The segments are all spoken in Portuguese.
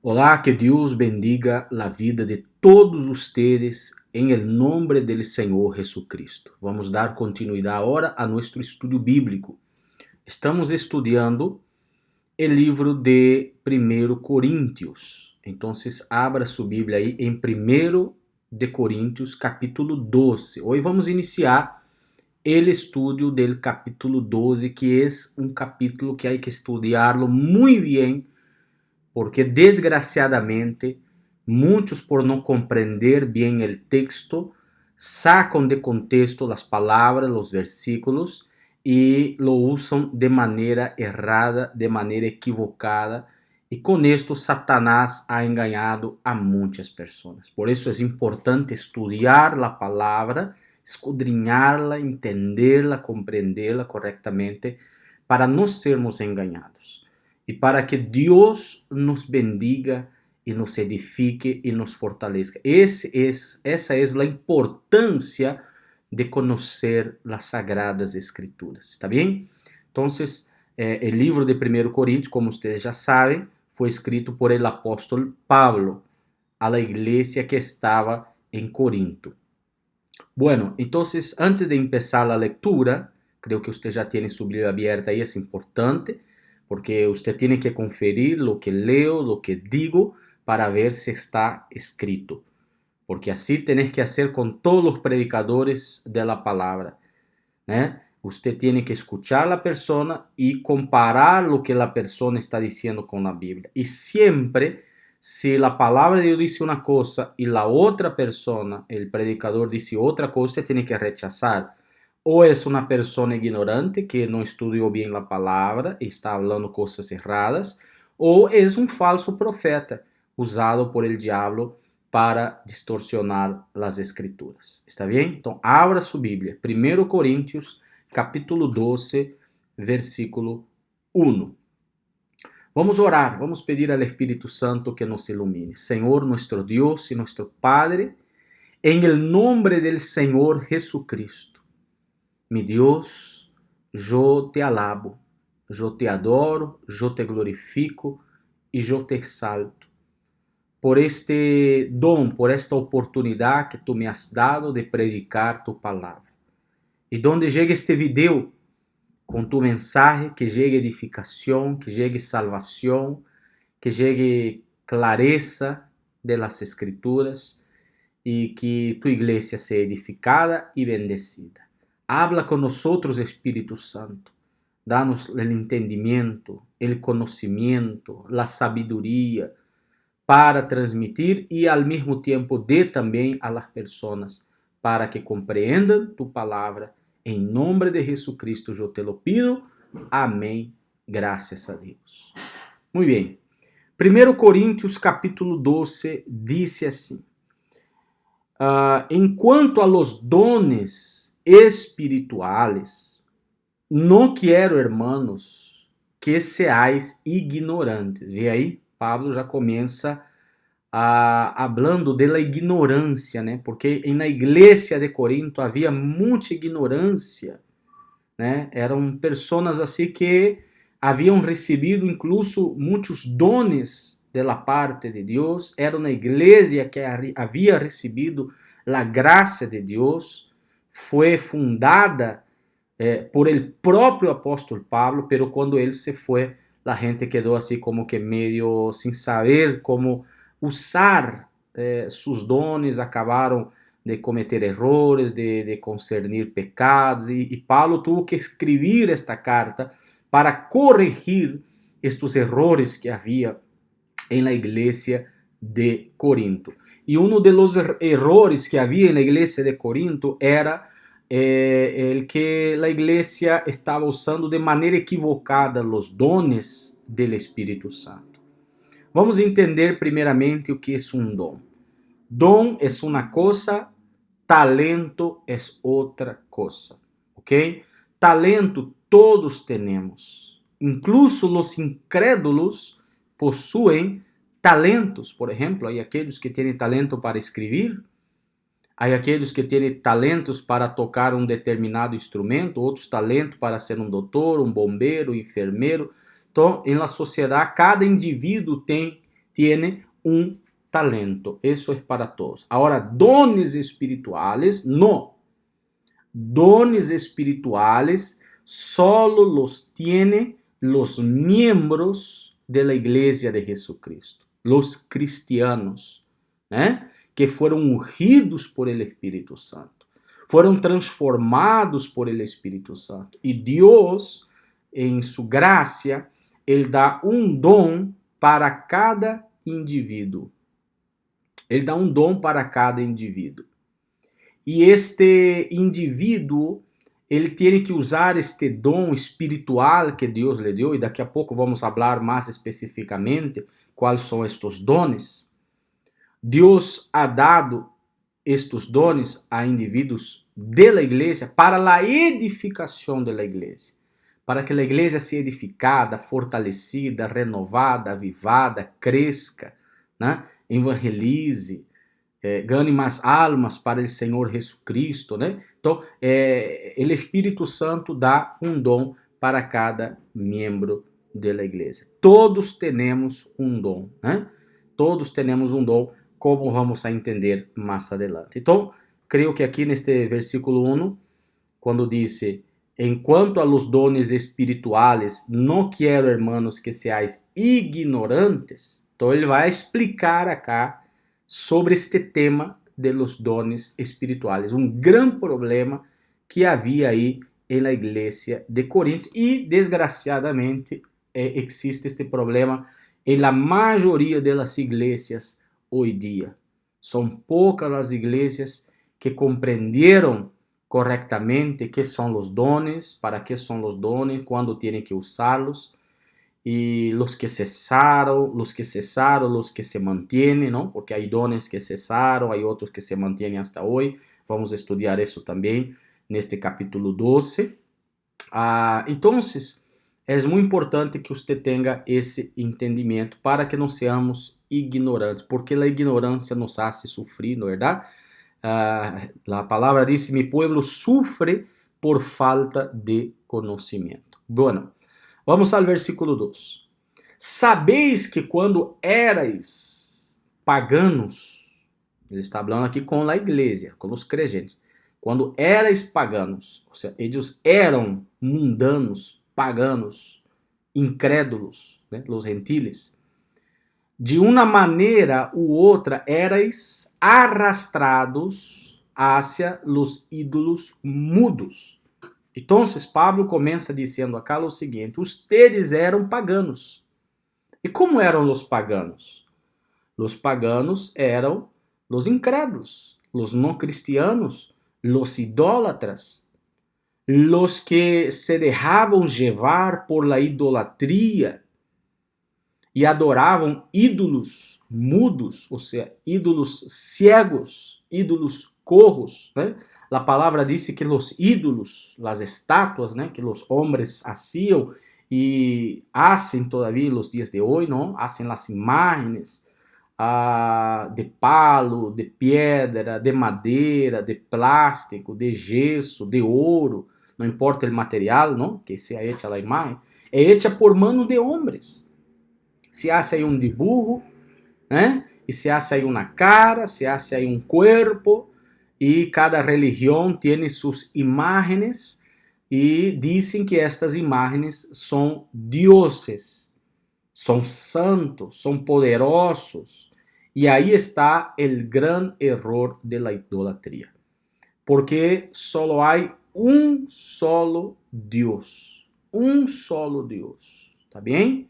Olá, que Deus bendiga a vida de todos ustedes em el nombre del Senhor Jesucristo. Vamos dar continuidade agora a nosso estudo bíblico. Estamos estudando o livro de 1 Coríntios. Então, abra sua Bíblia aí em 1 de Coríntios, capítulo 12. Hoje vamos iniciar o estudo do capítulo 12, que é um capítulo que há que estudá-lo muito bem, porque desgraciadamente muitos, por não compreender bem o texto, sacam de contexto as palavras, os versículos e lo usam de maneira errada, de maneira equivocada, e com isto Satanás ha enganado a muitas pessoas. Por isso é importante estudar a palavra, escudrinhá-la, entendê-la, compreendê-la corretamente, para não sermos enganados e para que Deus nos bendiga e nos edifique e nos fortaleça. Essa é a importância de conhecer as Sagradas Escrituras, está bem? Então, o livro de 1 Coríntios, como vocês já sabem, foi escrito por el apóstolo Pablo a la igreja que estava em Corinto. Bueno, então, antes de começar a leitura, creio que você já tem sua Bíblia aberta aí, é importante, porque você tem que conferir lo que leo, lo que digo, para ver se está escrito. Porque assim tenés que hacer com todos os predicadores de la palabra, né? Você tem que escuchar a pessoa e comparar lo que a pessoa está dizendo com a Bíblia. E sempre, se a palavra de Deus diz uma coisa e a outra pessoa, o predicador, diz outra coisa, você tem que rechazar. Ou é uma pessoa ignorante que não estudou bem a palavra e está falando coisas erradas, ou é um falso profeta usado por el diablo para distorsionar as escrituras. ¿Está bem? Então, abra sua Bíblia. 1 Coríntios, capítulo 12, versículo 1. Vamos orar, vamos pedir ao Espírito Santo que nos ilumine. Senhor, nosso Deus e nosso Padre, em el nombre del Senhor Jesucristo, mi Deus, eu te alabo, eu te adoro, eu te glorifico e eu te exalto por este dom, por esta oportunidade que tu me has dado de predicar tu palavra. E donde chegue este video com tu mensagem, que chegue edificação, que chegue salvação, que chegue clareza de las escrituras e que tu igreja seja edificada e bendecida. Habla con nosotros, Espíritu Santo. Danos el entendimiento, el conocimiento, la sabiduría para transmitir y al mismo tiempo dé también a las personas para que comprendan tu palabra. En nombre de Jesucristo yo te lo pido. Amén. Gracias a Dios. Muy bien. 1 Coríntios capítulo 12 dice así. En cuanto a los dones espirituales, não quero, hermanos, que seais ignorantes. Vê aí, Pablo já começa hablando de la ignorância, né? Porque na igreja de Corinto havia muita ignorância, né? Eram pessoas assim que haviam recebido incluso muitos dones de la parte de Deus. Era uma igreja que havia recebido a graça de Deus. Foi fundada por el próprio apóstolo Pablo, pero quando ele se foi, a gente quedou assim como que meio sem saber como usar seus dones, acabaram de cometer errores, de concernir pecados, e Paulo teve que escrever esta carta para corrigir estes errores que havia em la igreja de Corinto. E um dos errores que havia na igreja de Corinto era el que a igreja estava usando de maneira equivocada os dones do Espírito Santo. Vamos entender primeiramente o que é um dom. Dom é uma coisa, talento é outra coisa, ok? Talento todos temos, incluso os incrédulos possuem talentos. Por exemplo, há aqueles que têm talento para escrever, há aqueles que têm talentos para tocar um determinado instrumento, outros talentos para ser um doutor, um bombeiro, um enfermeiro. Então, na sociedade, cada indivíduo tem tiene un talento. Eso es para todos. Ahora, dones espirituales, no. Dones espirituales solo los tiene los miembros de la iglesia de Jesucristo, los cristianos, ¿eh? Que fueron ungidos por el Espíritu Santo, fueron transformados por el Espíritu Santo. Y Dios, en su gracia, Él da un don para cada indivíduo. Ele dá um dom para cada indivíduo. E este indivíduo, ele tem que usar este dom espiritual que Deus lhe deu, e daqui a pouco vamos falar mais especificamente quais são estes dones. Deus ha dado estes dones a indivíduos de la igreja para a edificação da igreja, para que a igreja seja edificada, fortalecida, renovada, avivada, cresça, né? Evangelize, ganhe mais almas para o Senhor Jesucristo, né? Então, o Espírito Santo dá um dom para cada membro da igreja. Todos temos um dom, né? Todos temos um dom, como vamos a entender mais adelante. Então, creio que aqui neste versículo 1, quando diz: "Enquanto a los dones espirituales, no quiero, hermanos, que seáis ignorantes." Então, ele vai explicar acá sobre este tema de los dones espirituales, um grande problema que havia aí na igreja de Corinto, e desgraciadamente existe este problema na maioria das igrejas hoje dia. São poucas as igrejas que compreenderam correctamente qué son los dones, para qué son los dones, cuándo tienen que usarlos, y los que cesaron, los que se mantienen, ¿no? Porque hay dones que cesaron, hay otros que se mantienen hasta hoy. Vamos a estudiar eso también en este capítulo 12. Entonces, es muy importante que usted tenga ese entendimiento para que no seamos ignorantes, porque la ignorancia nos hace sufrir, ¿no? ¿Verdad? La palabra dice: mi pueblo sufre por falta de conocimiento. Bueno, vamos al versículo 2. Sabéis que quando erais paganos, ele está falando aqui com a igreja, com os crentes, quando erais paganos, ou seja, eles eram mundanos, paganos, incrédulos, né, os gentiles, de uma maneira ou outra erais arrastrados hacia los ídolos mudos. Então, Pablo começa dizendo acá o seguinte: ustedes eram paganos. E como eram os paganos? Os paganos eram os incrédulos, os não cristianos, os idólatras, os que se deixavam levar por la idolatria e adoravam ídolos mudos, ou seja, ídolos ciegos, ídolos corros, né? A palavra diz que os ídolos, as estátuas, né, que os homens hacían e hacen todavía nos dias de hoje, não? Hacen as imagens de palo, de pedra, de madeira, de plástico, de gesso, de ouro, não importa o material, não? Que seja hecha a imagem, é hecha por manos de homens. Se hace aí um dibujo, né? E se hace aí uma cara, se hace aí um corpo, e cada religião tem suas imagens e dizem que estas imagens são dioses, são santos, são poderosos. E aí está o grande erro da idolatria, porque só há um solo Deus, ¿tá bem?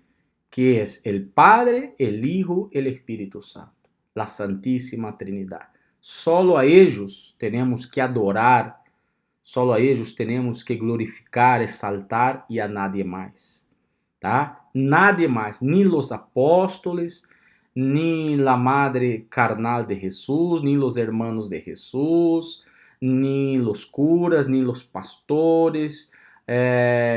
Que é o Padre, o Hijo, o Espírito Santo, a Santíssima Trinidade. Solo a ellos temos que adorar, solo a ellos temos que glorificar, exaltar e a nadie mais, tá? Nadie mais, nem os apóstolos, nem a madre carnal de Jesus, nem os hermanos de Jesus, nem os curas, nem os pastores,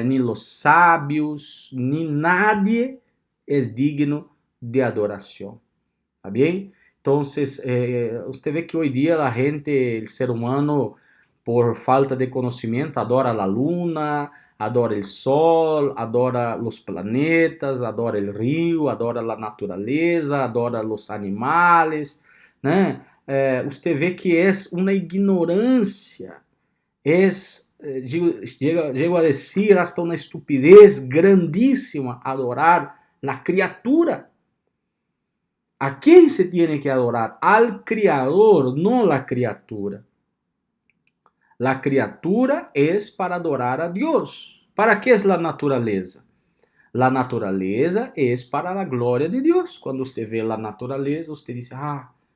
nem os sábios, nem nadie é digno de adoração, tá bem? Então, você vê que hoje dia a gente, o ser humano, por falta de conhecimento, adora a luna, adora o sol, adora os planetas, adora o rio, adora a natureza, adora os animais, né? Você vê que é uma ignorância, llego a dizer, hasta uma estupidez grandíssima adorar a criatura. ¿A quem se tiene que adorar? Al Criador, não a criatura. La criatura es para adorar a Dios. ¿Para qué es la naturaleza? La naturaleza es para la gloria de Dios. Cuando usted ve la naturaleza, usted dice,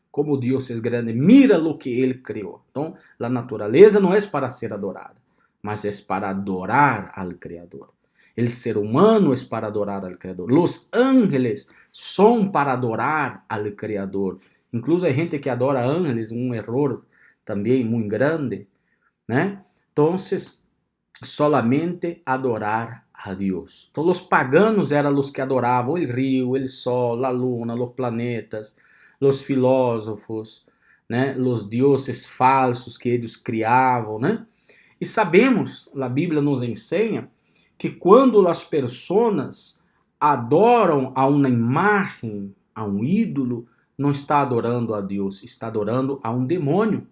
como Dios es grande, mira lo que Él creó. Entonces, la naturaleza no es para ser adorada, mas es para adorar al Creador. El ser humano es para adorar al Creador. Los ángeles son para adorar al Creador. Incluso hay gente que adora ángeles, un error también muy grande, né? Entonces, solamente adorar a Deus. Então, os paganos eram os que adoravam o rio, o sol, a luna, os planetas, os filósofos, né? Os deuses falsos que eles criavam, né? E sabemos, a Bíblia nos ensina, que quando as pessoas adoram a uma imagem, a um ídolo, não está adorando a Deus, está adorando a um demônio.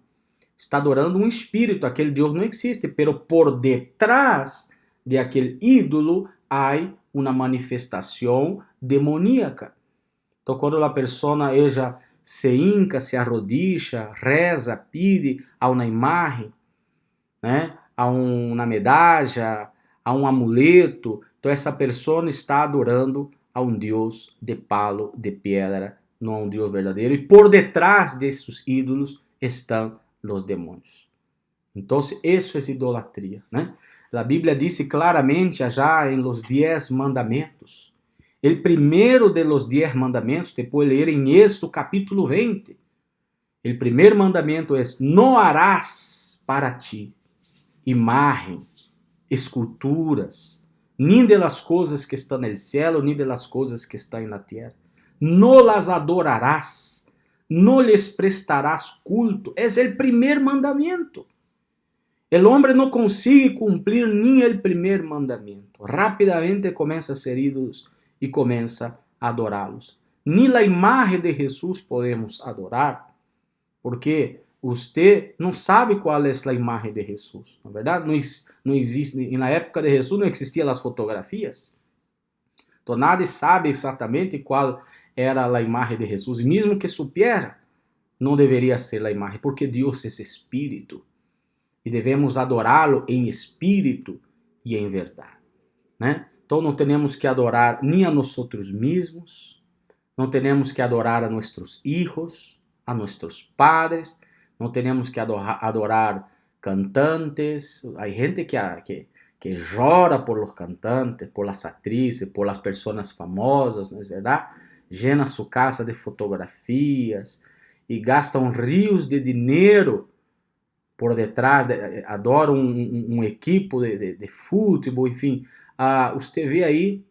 Está adorando um espírito, aquele Deus não existe, pero por detrás de aquele ídolo há uma manifestação demoníaca. Então, quando a pessoa ella se hinca, se arrodilla, reza, pide a uma imagem, né, a uma medalha, a um amuleto, então essa pessoa está adorando a um Deus de palo, de pedra, não a um Deus verdadeiro. E por detrás desses ídolos estão los demonios. Entonces, eso es idolatría, ¿no? La Biblia dice claramente allá en los 10 mandamientos. El primero de los 10 mandamientos, te puede leer en Éxodo capítulo 20. El primer mandamiento es, no harás para ti imagen, esculturas, ni de las cosas que están en el cielo, ni de las cosas que están en la tierra. No las adorarás. No les prestarás culto. Es el primer mandamiento. El hombre no consigue cumplir ni el primer mandamiento. Rápidamente comienza a ser ídolos y comienza a adorarlos. Ni la imagen de Jesús podemos adorar, porque usted no sabe cuál es la imagen de Jesús, ¿no es verdad? No existe, en la época de Jesús no existían las fotografías. Entonces nadie sabe exactamente cuál era a imagem de Jesus, e mesmo que supiera, não deveria ser a imagem, porque Deus é espírito, e devemos adorá-lo em espírito e em verdade, né? Então não temos que adorar nem a nós mesmos, não temos que adorar a nossos filhos, a nossos padres, não temos que adorar cantantes. Há gente que chora por los cantantes, por las actrices, por las personas famosas, não é verdade? Llena sua casa de fotografias e gastam rios de dinheiro por detrás, adoram um equipo de futebol, enfim. Você vê aí,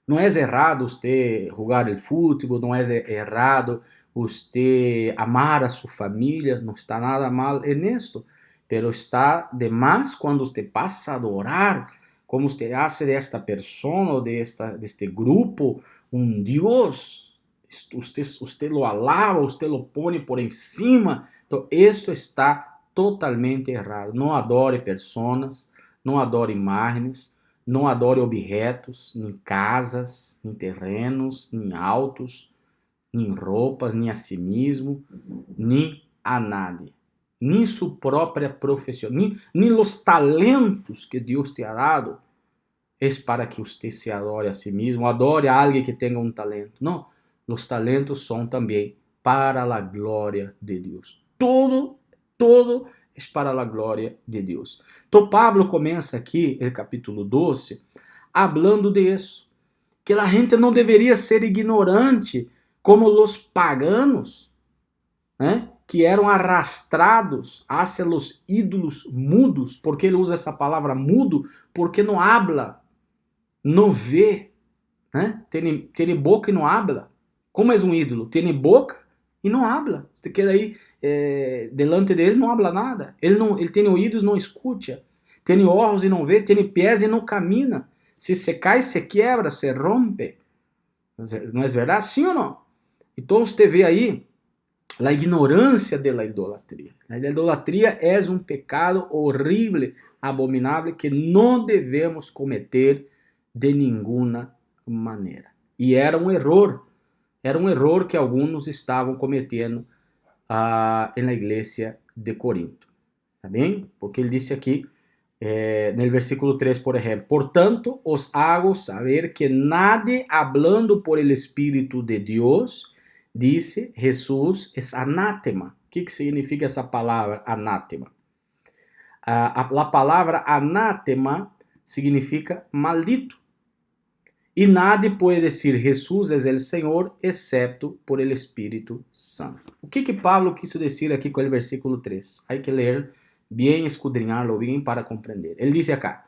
não é errado você jogar o futebol, não é errado você amar a sua família, não está nada mal nisso, pero está de más quando você passa a adorar, como você hace de esta pessoa ou deste grupo, um Deus, usted lo alaba, usted lo pone por encima. Então, isso está totalmente errado. Não adore pessoas, não adore imagens, não adore objetos, nem casas, nem terrenos, nem autos, nem roupas, nem a si mesmo, nem a nadie, nem sua própria profissão, nem os talentos que Deus te ha dado. É para que você se adore a si mesmo, adore a alguém que tenha um talento. Não, os talentos são também para a glória de Deus. Todo é para a glória de Deus. Então Pablo começa aqui, no capítulo 12, hablando de isso, que a gente não deveria ser ignorante como os paganos, né? Que eram arrastrados hacia los ídolos mudos. Por que ele usa essa palavra mudo? Porque não habla. Não vê, né? Tem boca e não habla. Como é um ídolo? Tem boca e não habla. Você queda aí delante dele, não habla nada. Ele tem ouvidos, não escuta. Tem olhos e não vê. Tem pés e não camina. Se cai, se quebra, se rompe. Não é verdade? Sim ou não? Então você vê aí a ignorância da idolatria. A idolatria é um pecado horrível, abominável, que não devemos cometer de nenhuma maneira. E era um erro que alguns estavam cometendo na igreja de Corinto. Tá bem? Porque ele disse aqui, no versículo 3, por exemplo: portanto, os hago saber que nadie hablando por el Espírito de Deus, disse Jesus, é anátema. O que significa essa palavra anátema? A palavra anátema significa maldito. E nadie pode dizer Jesus é o Senhor, excepto por el Espírito Santo. O que Pablo quis dizer aqui com o versículo 3? Hay que ler bem, escudriñarlo bem para compreender. Ele diz acá: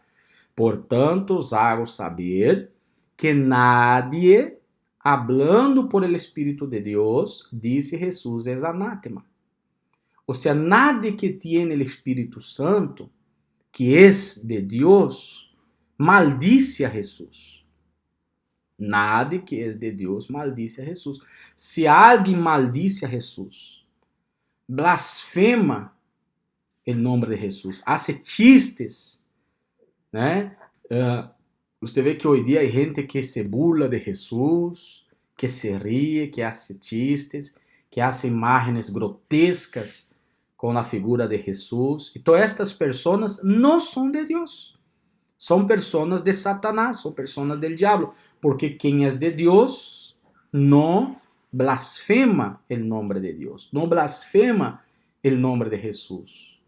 portanto, os hago saber que nadie, hablando por el Espírito de Deus, disse Jesus é anátema. Ou seja, nadie que tiene el Espírito Santo, que é de Deus, maldice a Jesus. Nadie que é de Deus maldice a Jesus. Se alguém maldice a Jesus, blasfema o nome de Jesus, hace chistes, né? Você vê que hoje dia há gente que se burla de Jesus, que se ríe, que hace chistes, que hace imagens grotescas com a figura de Jesus. Então estas pessoas não são de Deus. São pessoas de Satanás, são pessoas del diabo, porque quem é de Deus não blasfema o nome de Deus, não blasfema o nome de Jesus.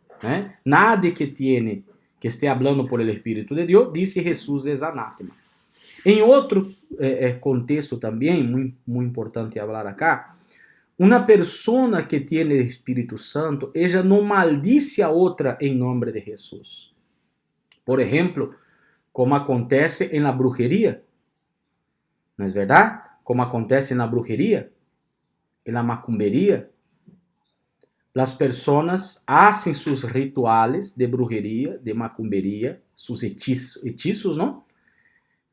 Nadie que esté hablando por el Espírito de Deus, disse Jesus é anátema. Em outro contexto também, muito importante falar acá, uma pessoa que tem o Espírito Santo, ela não maldice a outra em nome de Jesus. Por exemplo, como acontece na brujeria, não é verdade? Como acontece na brujeria, na macumberia, as pessoas fazem seus rituais de brujeria, de macumberia, seus hechizos, não?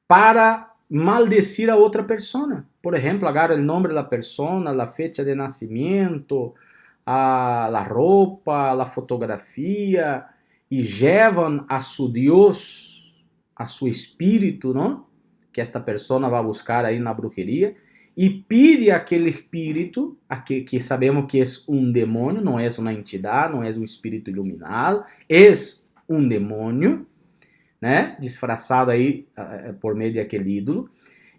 Para maldecir a outra pessoa. Por exemplo, agarra o nome da pessoa, a fecha de nascimento, a roupa, a fotografia, e levam a seu Deus, a seu espírito, não? Que esta pessoa vai buscar aí na brujeria, e pede aquele espírito, que sabemos que é um demônio, não é uma entidade, não é um espírito iluminado, é um demônio, né? Disfarçado aí por meio de aquele ídolo,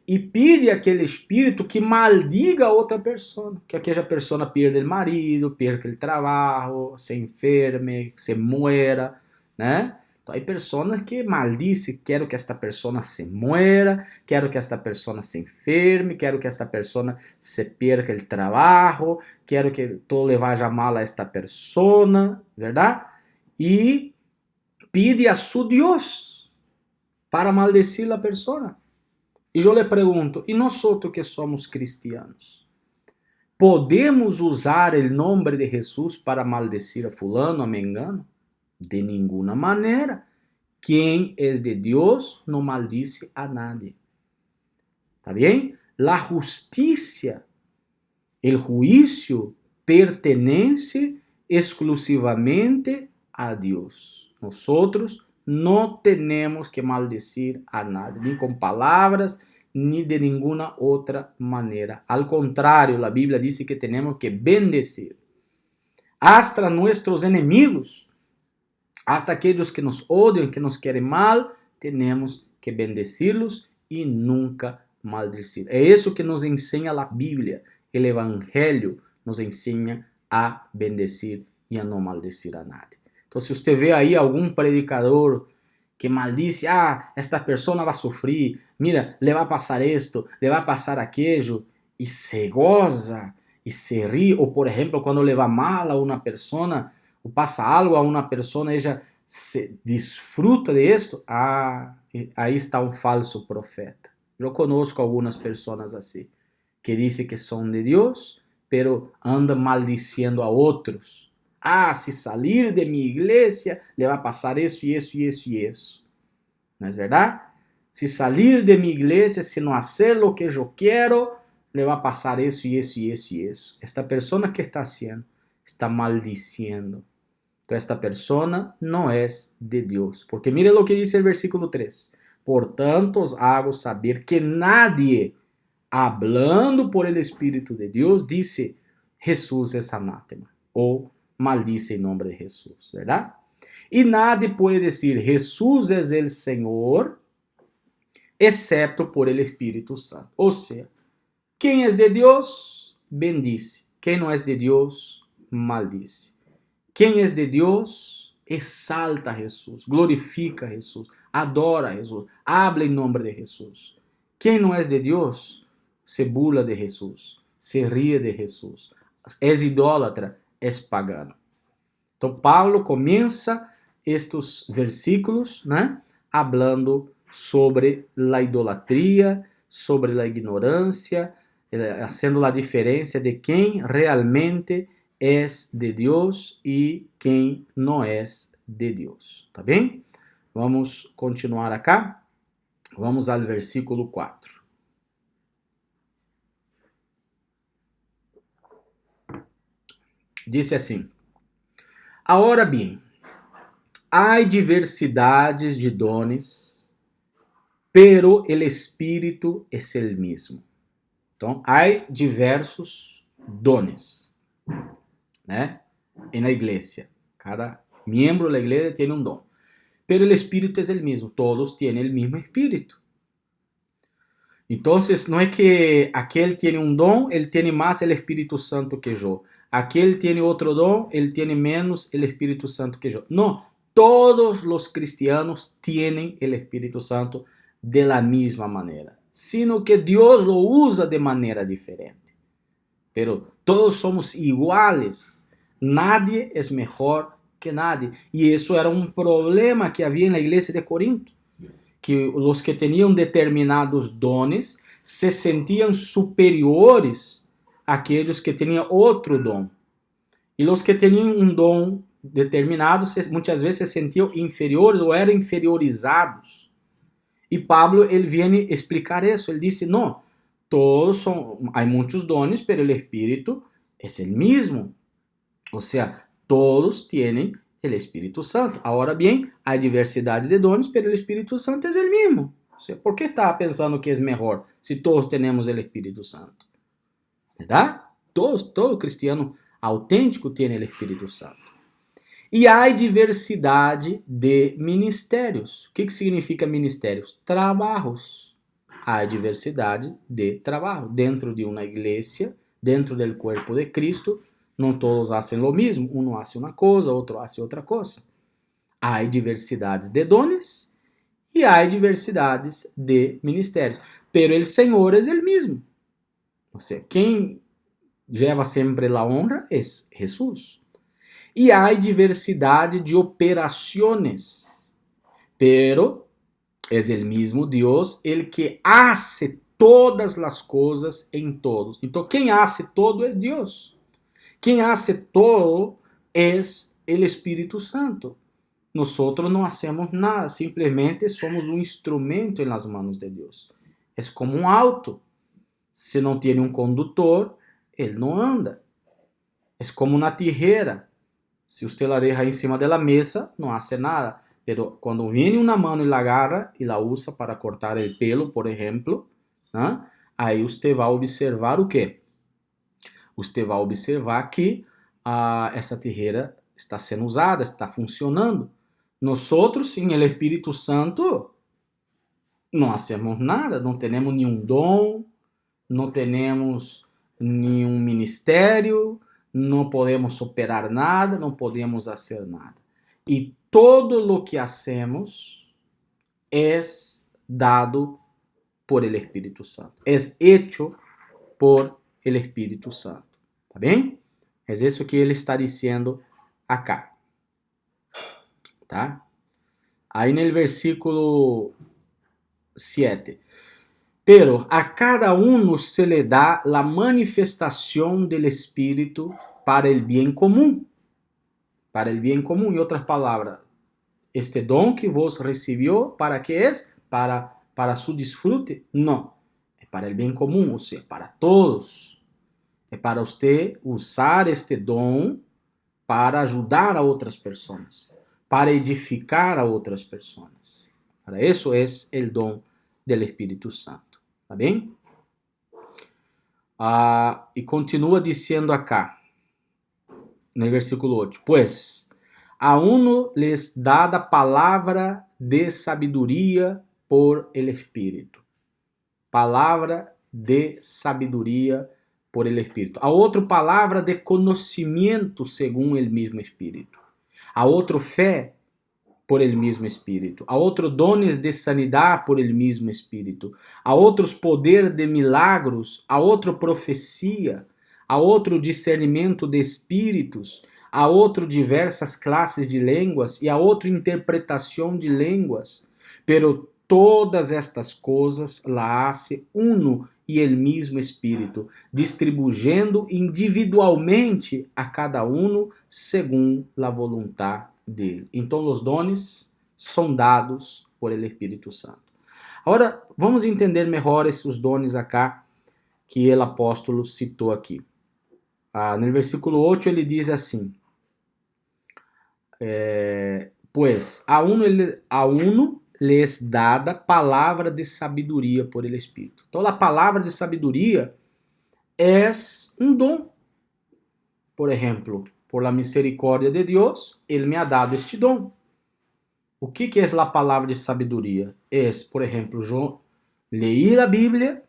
e pede aquele espírito que maldiga a outra pessoa, que aquela pessoa perda o marido, perca o trabalho, se enferme, se muera, né? Então, há pessoas que maldicem: quero que esta pessoa se muera, quero que esta pessoa se enferme, quero que esta pessoa se perca o trabalho, quero que todo le vaya mal a esta pessoa, verdade? E pede a su Deus para maldecir a pessoa. E eu lhe pergunto: e nós que somos cristianos, podemos usar o nome de Jesus para maldecir a fulano, a mengano? De nenhuma maneira. Quem é de Deus não maldice a nadie. ¿Está bem? La justicia, el juicio, pertenece exclusivamente a Deus. Nosotros no tenemos que maldecir a nadie, ni con palabras, ni de ninguna otra manera. Al contrario, la Biblia dice que tenemos que bendecir hasta nuestros enemigos. Hasta aqueles que nos odiam, que nos querem mal, temos que bendecirlos e nunca maldecir. É isso que nos ensina a Bíblia. O Evangelho nos ensina a bendecir e a não maldecir a nadie. Então, se você vê aí algum predicador que maldice: esta pessoa vai sofrer, mira, le vai passar isto, le vai passar aquello, e se goza, e se ri, ou por exemplo, quando le va mal a uma pessoa, ou passa algo a uma pessoa, ela se desfruta de esto, aí está um falso profeta. Eu conosco algumas pessoas assim, que dizem que são de Deus, pero anda maldiciendo a outros. Ah, se salir de minha igreja, le vai passar isso e isso e isso e isso. Não é verdade? Se salir de minha igreja, se não fazer o que eu quero, le vai passar isso e isso e isso e isso. Esta pessoa que está haciendo, está maldiciendo. Então, esta persona não é de Deus. Porque mire o que diz o versículo 3. Portanto, os hago saber que nadie, hablando por el Espírito de Deus, disse, Jesús es anátema. Ou maldice em nome de Jesus, verdade? E nadie pode dizer, Jesús es el Senhor, exceto por el Espírito Santo. Ou seja, quem é de Deus, bendice. Quem não é de Deus, maldice. Quem é de Deus, exalta a Jesus, glorifica a Jesus, adora a Jesus, habla em nome de Jesus. Quem não é de Deus, se burla de Jesus, se ríe de Jesus, é idólatra, é pagano. Então, Paulo começa estes versículos, né, hablando sobre a idolatria, sobre a ignorância, fazendo a diferença de quem realmente é de Deus e quem não é de Deus. Tá bem? Vamos continuar acá. Vamos ao versículo 4. Dice assim: Agora bem, há diversidades de dones, pero el Espírito é el mismo. Então, há diversos dones, né? Na igreja. Cada membro da igreja tem um dom. Pero el Espírito é el mismo. Todos têm el mismo Espírito. Então, não é que aquele tem um dom, ele tem mais o Espírito Santo que eu. Aquele tem outro dom, ele tem menos o Espírito Santo que eu. Não. Todos os cristianos têm o Espírito Santo de la misma maneira. Sino que Deus lo usa de maneira diferente. Pero todos somos iguales. Nadie es mejor que nadie. E isso era um problema que havia na igreja de Corinto. Que os que tinham determinados dones se sentiam superiores àqueles que tinham outro dom. E os que tinham um dom determinado muitas vezes se sentiam inferiores ou eram inferiorizados. E Pablo, ele vem explicar isso. Ele disse, não, todos são, há muitos dones, pero o Espírito é o mesmo. Ou seja, todos têm o Espírito Santo. Agora bem, há diversidade de dones, pero o Espírito Santo é o mesmo. Ou seja, por que está pensando que é melhor se todos temos o Espírito Santo? ¿Verdade? Todo cristiano autêntico tem o Espírito Santo. E há diversidade de ministérios. O que significa ministérios? Trabalhos. Há diversidade de trabalho. Dentro de uma igreja, dentro do corpo de Cristo, não todos fazem o mesmo. Um faz uma coisa, outro faz outra coisa. Há diversidades de dones e há diversidades de ministérios. Pero o Senhor é o mesmo. Ou seja, quem leva sempre a honra é Jesus. E há diversidade de operações, pero é o mesmo Deus el que hace todas as coisas em todos. Então, quem hace todo é Deus. Quem hace todo é o Espírito Santo. Nós não hacemos nada, simplesmente somos um instrumento nas mãos de Deus. É como um auto. Se não tem um condutor, ele não anda. É como uma tijeira. Se você la deja em cima da mesa, não hace nada. Pero quando vem uma mão e la agarra e la usa para cortar o pelo, por exemplo, ¿no? Aí você vai observar o quê? Você vai observar que essa tijeira está sendo usada, está funcionando. Nós, sem o Espírito Santo, não hacemos nada, não temos nenhum dom, não temos nenhum ministério, não podemos operar nada, não podemos fazer nada. E todo o que hacemos é dado por el Espírito Santo. É hecho por el Espírito Santo. Tá bem? É isso que ele está dizendo acá. Tá? Aí no versículo 7. Pero a cada uno se le da la manifestación del Espíritu para el bien común. Para el bien común, en otras palabras, este don que vos recibió, ¿para qué es? Para su disfrute. No, es para el bien común, o sea, para todos. Es para usted usar este don para ayudar a otras personas, para edificar a otras personas. Para eso es el don del Espíritu Santo. ¿Está bien? Y continúa diciendo acá, en el versículo 8, pues a uno les dada palavra de sabiduría por el Espíritu. Palavra de sabiduría por el Espíritu. A outro, palavra de conhecimento segundo el mesmo Espíritu. A outro, fé por el mesmo Espíritu. A outro, dones de sanidade por el mesmo Espíritu. A outros, poder de milagros. A outro, profecia. A outro, discernimento de espíritos. A outro, diversas classes de línguas. E a outro, interpretação de línguas. Pero todas estas coisas la hace uno e el mismo Espírito, distribuyendo individualmente a cada uno según la voluntad dele. Então, os dones são dados por el Espírito Santo. Agora, vamos entender melhor esses dones acá que o apóstolo citou aqui. No versículo 8 ele diz assim, pues a uno les dada palavra de sabedoria por el Espírito. Então, a palavra de sabedoria é um dom. Por exemplo, por la misericórdia de Deus, Ele me ha dado este dom. O que é a palavra de sabedoria? É, por exemplo, eu leí a Bíblia,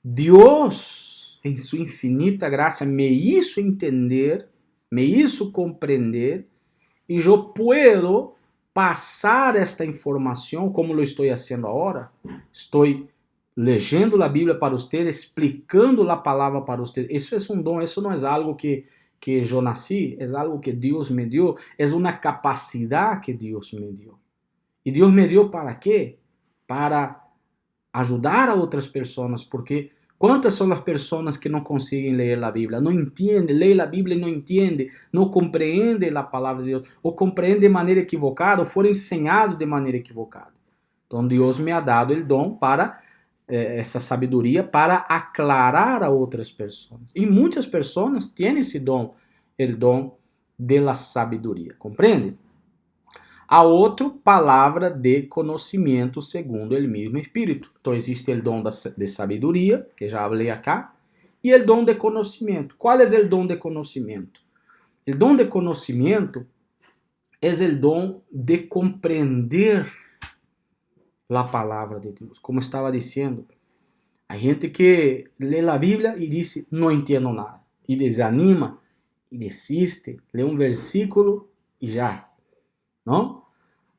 Deus, em sua infinita graça, me hizo entender, me hizo compreender, e eu puedo passar esta informação, como lo estou fazendo agora. Estou leyendo a Bíblia para você, explicando a palavra para você. Isso é um dom, isso não é algo que eu nasci, é algo que Deus me deu, é uma capacidade que Deus me deu. E Deus me deu para quê? Para ajudar a outras pessoas, porque quantas são as pessoas que não conseguem ler a Bíblia, não entendem, leem a Bíblia e não entendem, não compreendem a palavra de Deus, ou compreendem de maneira equivocada, ou foram ensinados de maneira equivocada. Então Deus me ha dado o dom para essa sabedoria para aclarar a outras pessoas. E muitas pessoas têm esse dom, o dom de la sabedoria, compreende? A outro, palavra de conhecimento segundo o mesmo Espírito. Então existe o dom de sabedoria, que já falei acá, e o dom de conhecimento. Qual é o dom de conhecimento? O dom de conhecimento é o dom de compreender a palavra de Deus. Como estava dizendo, a gente que lê a Bíblia e diz, não entendo nada, e desanima, e desiste, lê um versículo e já. Não?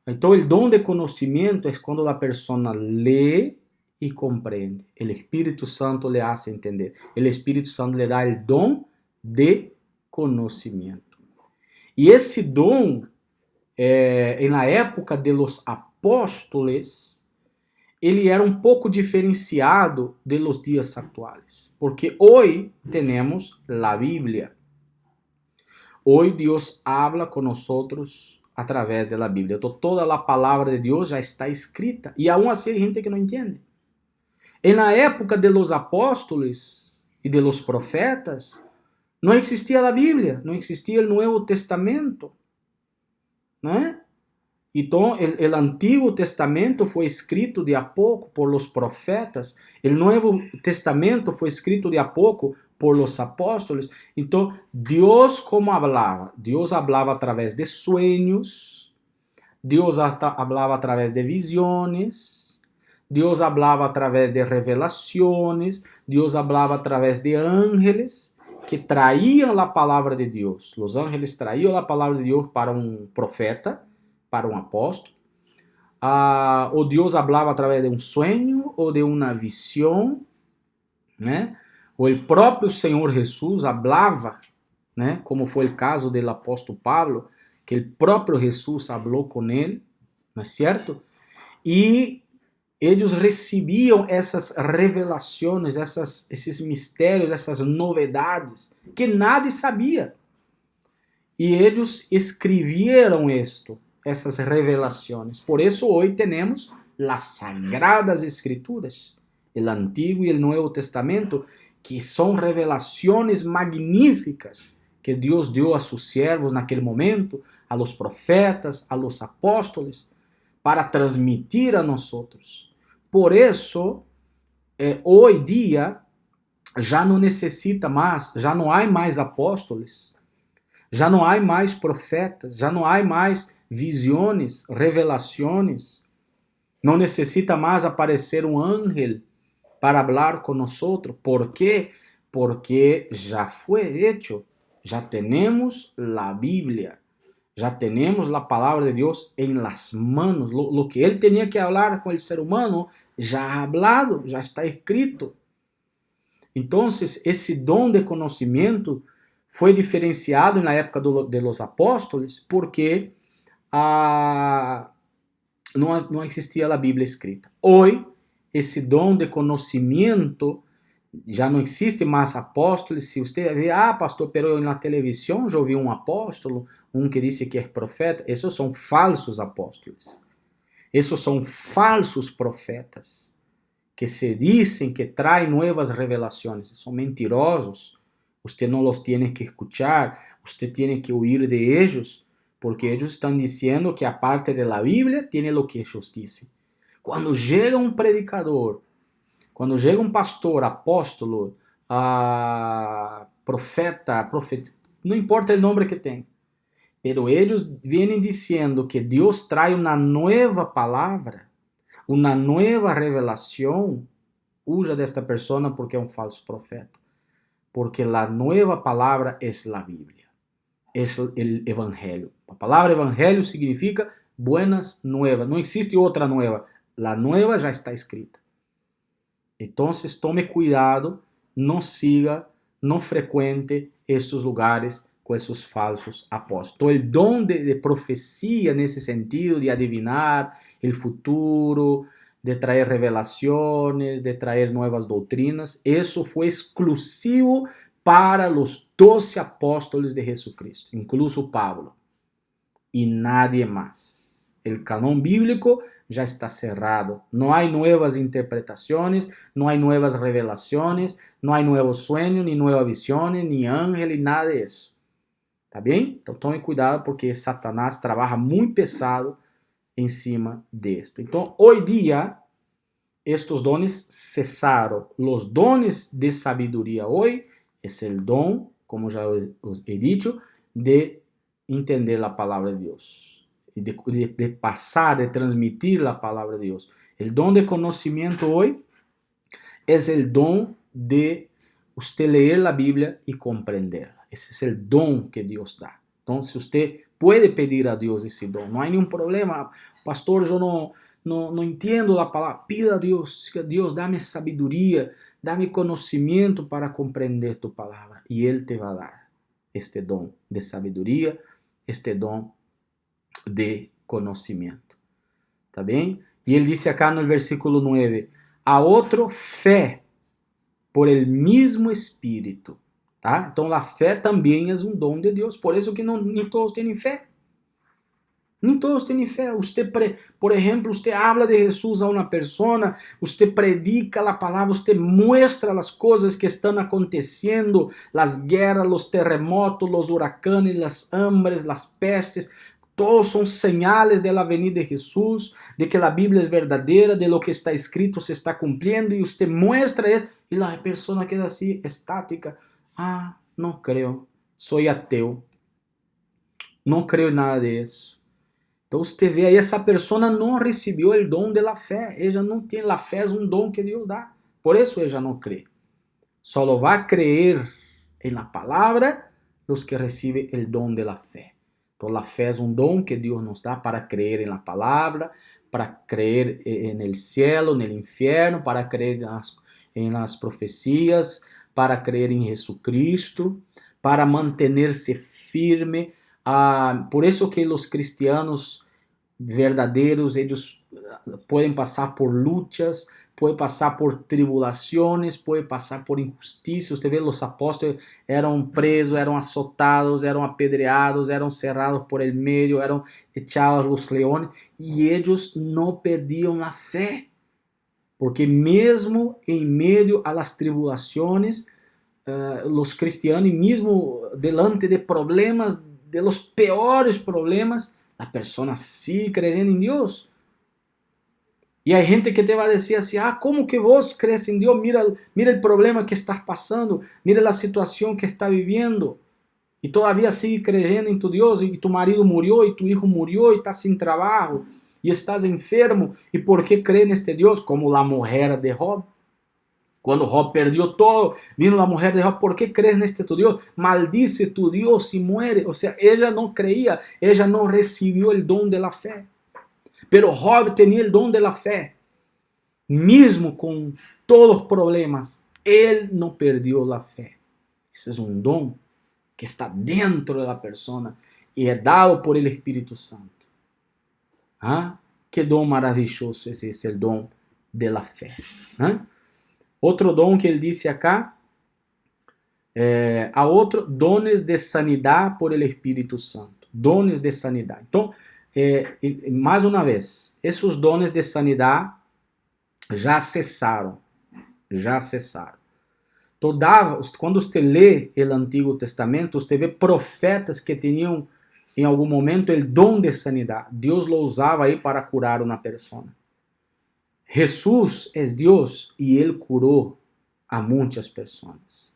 Então, o dom de conhecimento é quando a pessoa lê e compreende. O Espírito Santo lhe hace entender. O Espírito Santo lhe dá o dom de conhecimento. E esse dom, na época de los apóstolos, ele era um pouco diferenciado de los dias atuais. Porque hoje temos a Bíblia. Hoje Deus habla com nós a través de la Bíblia. Então, toda a palavra de Deus já está escrita. E aún assim, hay gente que não entende. E na época de los apóstolos e de los profetas, não existia a Bíblia, não existia o Novo Testamento. Né? Então, o Antigo Testamento foi escrito de a pouco por los profetas, o Novo Testamento foi escrito de a pouco por los apóstolos. Então, Deus como hablava? Deus hablava através de sueños, Deus hablava através de visiones, Deus hablava através de revelações, Deus hablava através de ángeles que traíam a palavra de Deus. Os ángeles traíam a palavra de Deus para um profeta, para um apóstolo. O Deus hablava através de um sonho ou de uma visão, né? O próprio Senhor Jesus hablava, né? Como foi o caso do apóstolo Pablo, que o próprio Jesus falou com ele, não é certo? E Eles recebiam essas revelações, esses mistérios, essas novidades que nadie sabia. E eles escreveram essas revelações. Por isso hoje temos as Sagradas Escrituras, o Antigo e o Novo Testamento, que são revelações magníficas que Deus deu a seus servos naquele momento, a los profetas, a los apóstolos, para transmitir a nós. Por isso, hoje dia, já não necessita mais, já não há mais apóstolos, já não há mais profetas, já não há mais visões, revelações. Não necessita mais aparecer um ángel para falar com nós. ¿Por quê? Porque já foi hecho, já temos a Bíblia, já temos a palavra de Deus em las manos. Lo que ele tinha que falar com o ser humano já ha hablado, já está escrito. Então, esse dom de conhecimento foi diferenciado na época de los apóstolos porque não existia a Bíblia escrita. Hoje, esse dom de conhecimento já não existe mais apóstolos. Se você vê, pastor, pero na televisão já ouvi um apóstolo, que disse que é profeta. Esses são falsos apóstolos. Esses são falsos profetas que se dizem que traem novas revelações. São mentirosos. Você não os tem que escuchar, você tem que huir de eles, porque eles estão dizendo que aparte de la Bíblia, tem o que eles dizem. Quando chega um predicador, quando chega um pastor, apóstolo, profeta, não importa o nome que tem, pero eles vêm dizendo que Deus traz uma nova palavra, uma nova revelação, usa desta pessoa porque é um falso profeta. Porque a nova palavra é a Bíblia, é o Evangelho. A palavra Evangelho significa buenas nuevas, não existe outra nova. A nova já está escrita. Então, tome cuidado, não siga, não frequente esses lugares com esses falsos apóstolos. Então, o dom de profecia, nesse sentido, de adivinar o futuro, de trazer revelações, de trazer novas doutrinas, isso foi exclusivo para os 12 apóstolos de Jesucristo, incluso Pablo, e nadie mais. O canão bíblico já está cerrado. Não há novas interpretações, não há novas revelações, não há novos sonhos, nem novas visões, nem ángeles, nada disso. Tá bem? Então tome cuidado porque Satanás trabalha muito pesado em cima disto. Então, hoje dia, estes dones cesaram. Os dones de sabedoria hoje é o dom, como já os he dicho, de entender a palavra de Deus, de passar, de transmitir a palavra de Deus. O dom de conhecimento hoje é o dom de você ler a Bíblia e compreendê-la. Esse é o dom que Deus dá. Então, se você pode pedir a Deus esse dom, não há nenhum problema. Pastor, eu não entendo a palavra. Pida a Deus, que Deus dá-me sabedoria, dá-me conhecimento para compreender tu palavra. E Ele te vai dar este dom de sabedoria, este dom de conhecimento. Tá bem? E ele disse acá no versículo 9, a outro fé por el mesmo Espírito. Tá? Então a fé também é um dom de Deus. Por isso que nem todos têm fé. Nem todos têm fé. Por exemplo, você habla de Jesus a uma pessoa, você predica a palavra, você muestra as coisas que estão acontecendo, as guerras, os terremotos, os huracanes, as hambres, as pestes. Todos são señales de la venida de Jesus, de que a Bíblia é verdadeira, de lo que está escrito se está cumpriendo, e você muestra isso, e a pessoa queda assim, estática. Não creio, sou ateu, não creio em nada disso. Então você vê aí, essa pessoa não recebeu o dom da fé, ela não tem, a fé é um dom que Deus dá, por isso ela não crê. Só vai crer em la palavra os que recebem o dom da fé. Então a fé é um dom que Deus nos dá para crer em la palavra, para crer en el cielo, en el infierno, para crer en las profecias, para crer em Jesucristo, para manter-se firme. Por isso que os cristianos verdadeiros, eles podem passar por lutas, podem passar por tribulações, podem passar por injustiça. Você vê, os apóstolos eram presos, eram azotados, eram apedreados, eram cerrados por el meio, eram echados aos leões, e eles não perdiam a fé. Porque mesmo em meio a las tribulações, os cristianos, mesmo delante de problemas, de los peores problemas, a pessoa sigue creyendo em Deus. E há gente que te vai dizer assim, como que vos crees em Deus? Mira o problema que estás passando, mira a situação que estás vivendo, e todavía sigue creyendo em tu Deus, e tu marido murió, e tu hijo murió, e estás sem trabalho, e estás enfermo, e por que crê neste Deus? Como a mulher de Job. Quando Job perdeu todo, vino a mulher de Job, ¿por qué crees neste tu Dios? Maldice tu Dios y muere. O sea, ella no creía, ella no recibió el don de la fe. Pero Job tenía el don de la fe. Mesmo com todos os problemas, ele não perdeu a fé. Esse é um dom que está dentro da pessoa e é dado por el Espírito Santo. Que dom maravilhoso esse é o dom de la fé. Outro dom que ele disse acá, há outro, dones de sanidade por el Espírito Santo. Dones de sanidade. Então, mais uma vez, esses dones de sanidade já cessaram. Já cessaram. Então, quando você lê o Antigo Testamento, você vê profetas que tinham, em algum momento, o dom de sanidade. Deus lo usava aí para curar uma pessoa. Jesus é Deus e Ele curou a muitas pessoas.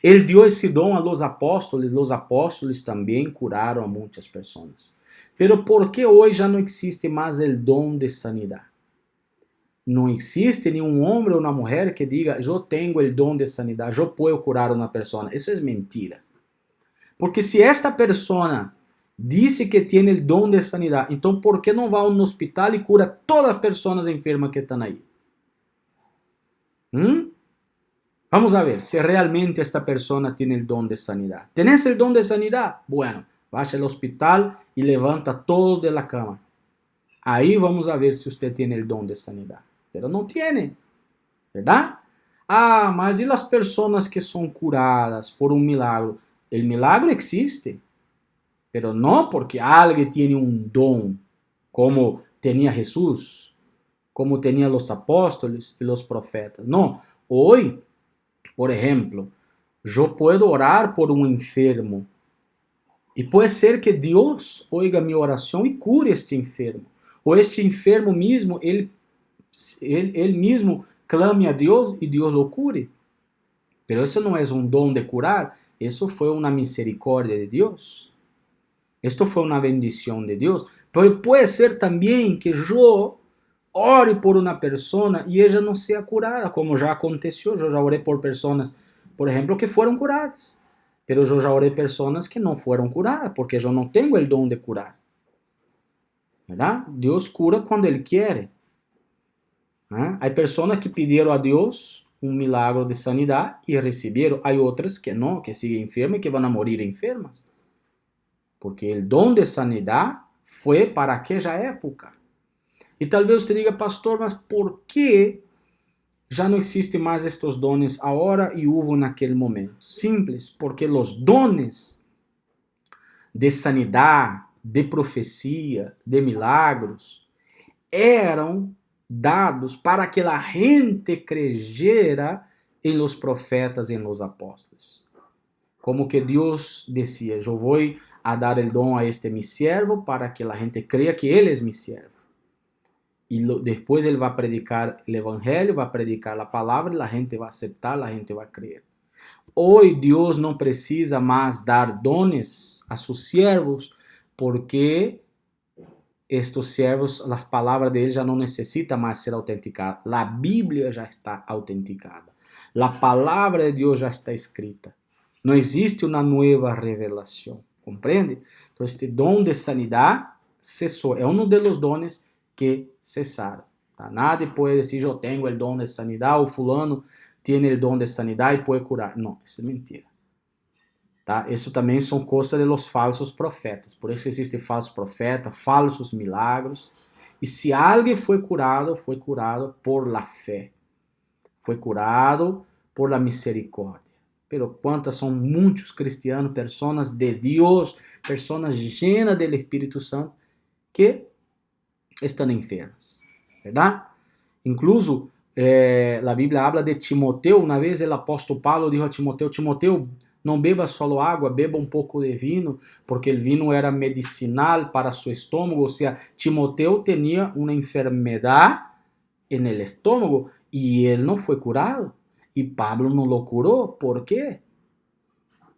Ele deu esse dom a los apóstolos também curaram a muitas pessoas. Pero por que hoje já não existe mais o dom de sanidade? Não existe nenhum homem ou uma mulher que diga, eu tenho o dom de sanidade, eu posso curar uma pessoa. Isso é mentira. Porque se esta pessoa disse que tem o dom de sanidade, então por que não vai a um hospital e cura todas as pessoas enfermas que estão aí? Vamos a ver se realmente esta pessoa tem o dom de sanidade. ¿Tienes o dom de sanidade? Bueno, vaya ao hospital e levanta todos de la cama. Aí vamos a ver se você tem o dom de sanidade. Pero não tem, ¿verdad? Mas e as pessoas que são curadas por um milagro? O milagro existe, pero não porque alguém tem um dom, como tinha Jesus, como tinha os apóstolos e os profetas. Não, hoje, por exemplo, eu posso orar por um enfermo, e pode ser que Deus oiga minha oração e cure este enfermo. Ou este enfermo mesmo, ele mesmo clame a Deus e Deus o cure. Pero isso não é um dom de curar, isso foi uma misericórdia de Deus. Isto foi uma bendição de Deus. Pero pode ser também que eu ore por uma pessoa e ela não seja curada, como já aconteceu. Eu já orei por pessoas, por exemplo, que foram curadas. Pero eu já orei por pessoas que não foram curadas, porque eu não tenho o dom de curar. ¿Verdad? Deus cura quando Ele quer. Há pessoas que pediram a Deus um milagre de sanidade e receberam. Há outras que não, que siguen enfermas e que vão a morir enfermas. Porque o dom de sanidade foi para aquela época. E talvez você diga, pastor, mas por que já não existem mais estes dones agora e houve naquele momento? Simples, porque os dones de sanidade, de profecia, de milagros, eram dados para que a gente creyera em los profetas e em los apóstolos. Como que Deus dizia, eu vou a dar o dom a este mi siervo para que a gente creia que ele é mi siervo. E depois ele vai predicar o evangelho, vai predicar a palavra e a gente vai aceitar, a gente vai crer. Hoje Deus não precisa mais dar dones a seus siervos, porque estes servos, as palavras deles já não necessitam mais ser autenticadas. A Bíblia já está autenticada. A palavra de Deus já está escrita. Não existe uma nova revelação. Compreende? Então, este dom de sanidade cessou. É um dos dones que cessaram. Tá? Nadie pode dizer, eu tenho o dom de sanidade, ou fulano tem o dom de sanidade e pode curar. Não, isso é mentira. Tá? Isso também são coisas de los falsos profetas. Por isso existe falso profeta, falsos milagros. E se alguém foi curado por la fé. Foi curado por la misericórdia. Pero quantas são muitos cristianos, pessoas de Deus, pessoas llenas do Espírito Santo, que estão enfermas, verdade? Incluso, a Bíblia habla de Timoteu. Uma vez o apóstolo Paulo disse a Timoteu: Timoteu, não beba só água, beba um pouco de vinho, porque o vinho era medicinal para seu estômago. Ou seja, Timoteu tinha uma enfermidade no estômago e ele não foi curado. E Pablo não o curou. Por quê?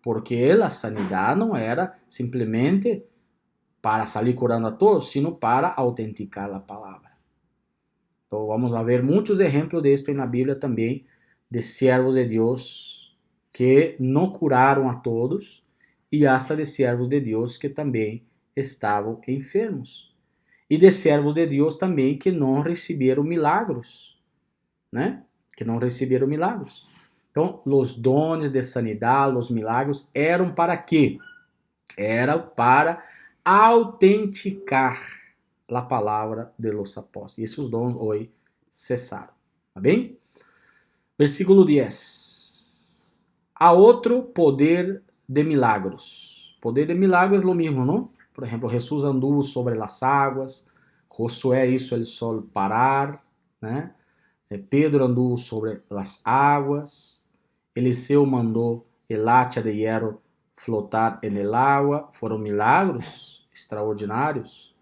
Porque a sanidade não era simplesmente para sair curando a todos, sino para autenticar a palavra. Então vamos a ver muitos exemplos disto na Bíblia também, de servos de Deus que não curaram a todos e hasta de servos de Deus que também estavam enfermos. E de servos de Deus também que não receberam milagros, né? Que não receberam milagros. Então, os dones de sanidade, os milagros, eram para quê? Era para autenticar a palavra de los apóstolos. E esses dons hoje cessaram. Tá bem? Versículo 10. Há outro poder de milagros. Poder de milagros é o mesmo, não? Por exemplo, Jesus anduvo sobre as águas. Josué hizo el sol parar, né? Pedro anduvo sobre as águas. Eliseu mandou el hacha de hierro flotar en el agua. Foram milagros extraordinários.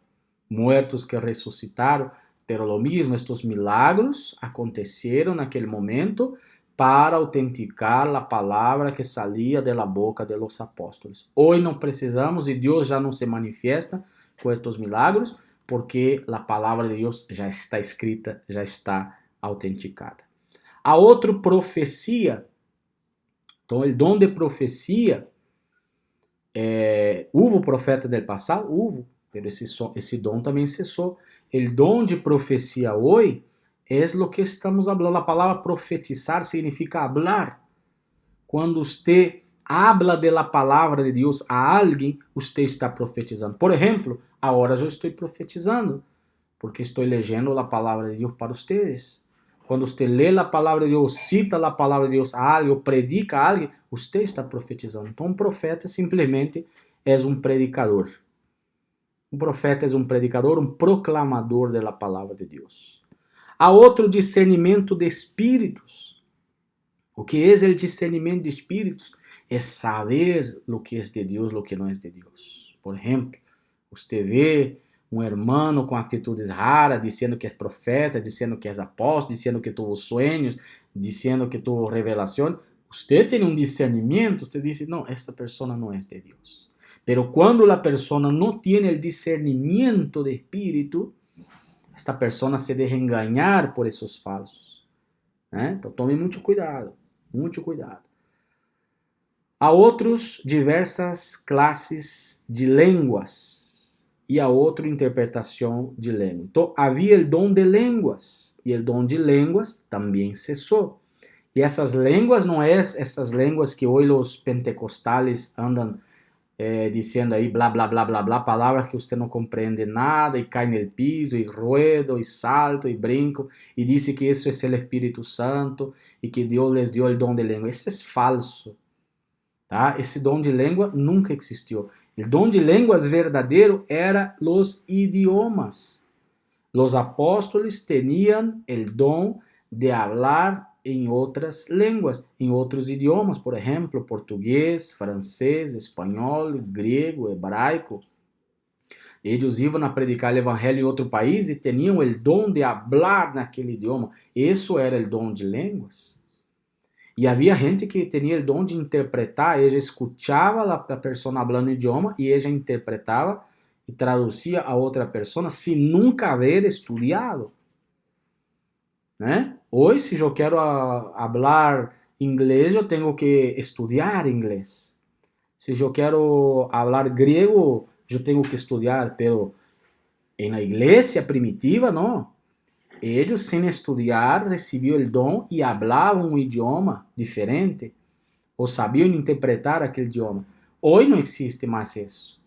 Muertos que ressuscitaram. Pero lo mismo, estos milagros aconteceram naquele momento para autenticar a palavra que saía da boca de los apóstolos. Hoje não precisamos e Deus já não se manifesta com estes milagros, porque a palavra de Deus já está escrita, já está autenticada. Há outra profecia. Então, o dom de profecia, houve profeta del passado? Houve, mas esse dom também cessou. O dom de profecia hoje é o que estamos falando. A palavra profetizar significa hablar. Quando você habla de la palavra de Deus a alguém, você está profetizando. Por exemplo, agora eu estou profetizando, porque estou leyendo a palavra de Deus para vocês. Quando você lê a palavra de Deus, cita a palavra de Deus a alguém, ou predica a alguém, você está profetizando. Então, um profeta simplesmente é um predicador. Um profeta é um predicador, um proclamador da palavra de Deus. Há outro discernimento de espíritos. O que é o discernimento de espíritos? É saber o que é de Deus, o que não é de Deus. Por exemplo, você vê um irmão com atitudes raras, dizendo que é profeta, dizendo que é apóstolo, dizendo que tuvo sonhos, dizendo que tuvo revelação. Você tem um discernimento, você diz, não, esta pessoa não é de Deus. Pero quando a pessoa não tem o discernimento de espírito, esta pessoa se deixa enganar por esses falsos. Né? Então tome muito cuidado, muito cuidado. Há outros diversas classes de línguas e há outra interpretação de língua. Então havia o dom de línguas e o dom de línguas também cessou. E essas línguas não é essas línguas que hoje os pentecostales andam dizendo aí blá blá blá blá blá, palavras que você não compreende nada e cai no piso e ruedo e salto e brinco e diz que isso é o Espírito Santo e que Deus les deu o dom de língua. Isso é falso, tá? Esse dom de língua nunca existiu. O dom de línguas verdadeiro era os idiomas. Os apóstolos tinham o dom de falar em outras línguas, em outros idiomas, por exemplo, português, francês, espanhol, grego, hebraico. Eles iam a predicar o evangelho em outro país e tinham o dom de falar naquele idioma. Isso era o dom de línguas. E havia gente que tinha o dom de interpretar, ela escutava a pessoa falando idioma e ela interpretava e traduzia a outra pessoa sem nunca haver estudado. Né? Hoje, se eu quero falar inglês, eu tenho que estudar inglês. Se eu quero falar grego, eu tenho que estudar, pero na igreja primitiva, não. Eles, sem estudar, recebiam o dom e falavam um idioma diferente, ou sabiam interpretar aquele idioma. hoje não existe mais isso.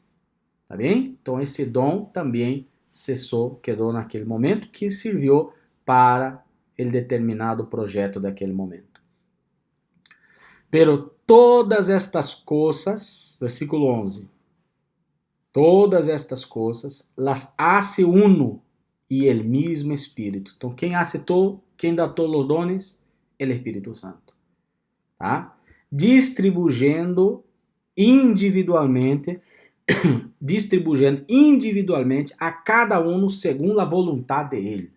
Tá bem? Então esse dom também cessou, quedou naquele momento que serviu para o determinado projeto daquele momento. Pero todas estas coisas, versículo 11, todas estas coisas las hace uno y el mismo Espíritu. Então quem hace todo, quem dá todos os dones? El Espírito Santo. Tá? Distribuindo individualmente a cada um segundo a vontade dele.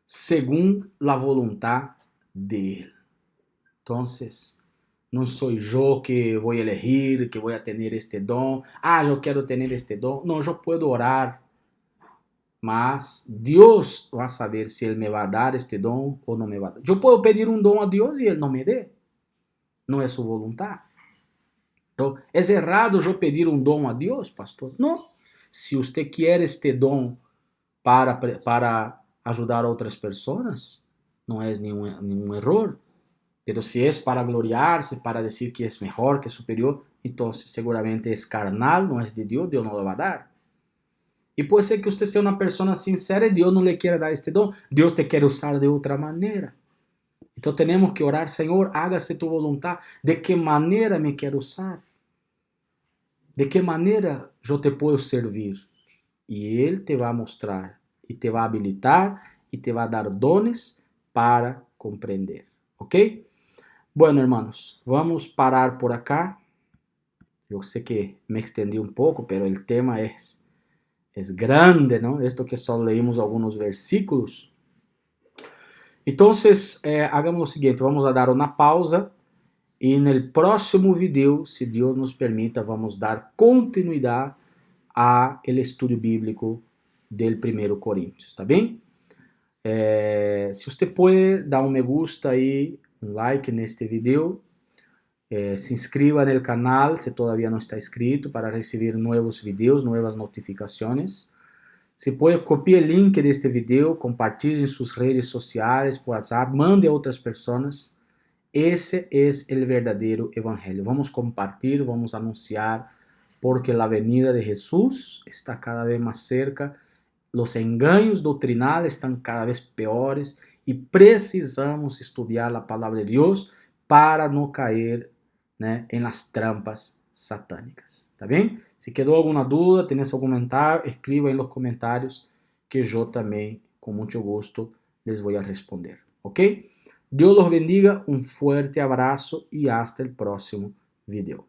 Segundo a vontade dele. Então, não sou eu que vou elegir, que vou ter este dom. Eu quero ter este dom. Não, eu posso orar, mas Deus vai saber se Ele me vai dar este dom ou não me vai dar. Eu posso pedir um dom a Deus e Ele não me dê. Não é sua vontade. Então, é errado eu pedir um dom a Deus, pastor? Não. Se você quer este dom para ajudar outras pessoas, não é nenhum erro. Pero se é para gloriar-se, para dizer que é melhor, que é superior, então seguramente é carnal, não é de Deus, Deus não lo vai dar. E pode ser que você seja uma pessoa sincera e Deus não lhe queira dar este dom, Deus te quer usar de outra maneira. Então temos que orar, Senhor, hágase tu vontade, de que maneira me quer usar? De que maneira eu te posso servir? E Ele te vai mostrar, e te vai habilitar, e te vai dar dones para compreender. Ok? Bueno, hermanos, vamos parar por acá. Eu sei que me estendi um pouco, pero el tema es grande, ¿no? Esto que só leímos algunos versículos. Entonces, hagamos lo siguiente, vamos a dar una pausa e en el próximo video, si Dios nos permita, vamos dar continuidad a el estudio bíblico del 1 Corintios, ¿está bien? Se usted puede, dar un me gusta aí, un like neste video, se inscriba en el canal si todavía no está inscrito para recibir nuevos videos, nuevas notificaciones. Se puede, copie el link de este video, compartilhe en sus redes sociales, por WhatsApp, mande a otras personas. Ese es el verdadero evangelio. Vamos a compartir, vamos a anunciar, porque la venida de Jesús está cada vez más cerca. Los engaños doctrinales están cada vez peores y precisamos estudiar la palabra de Dios para no caer, né, en las trampas satânicas. ¿Está bien? Se quedou alguma dúvida, tem seu comentário, escreva nos comentários que eu também, com muito gosto, les vou a responder. ¿Ok? Deus los bendiga, um fuerte abraço e hasta el próximo video.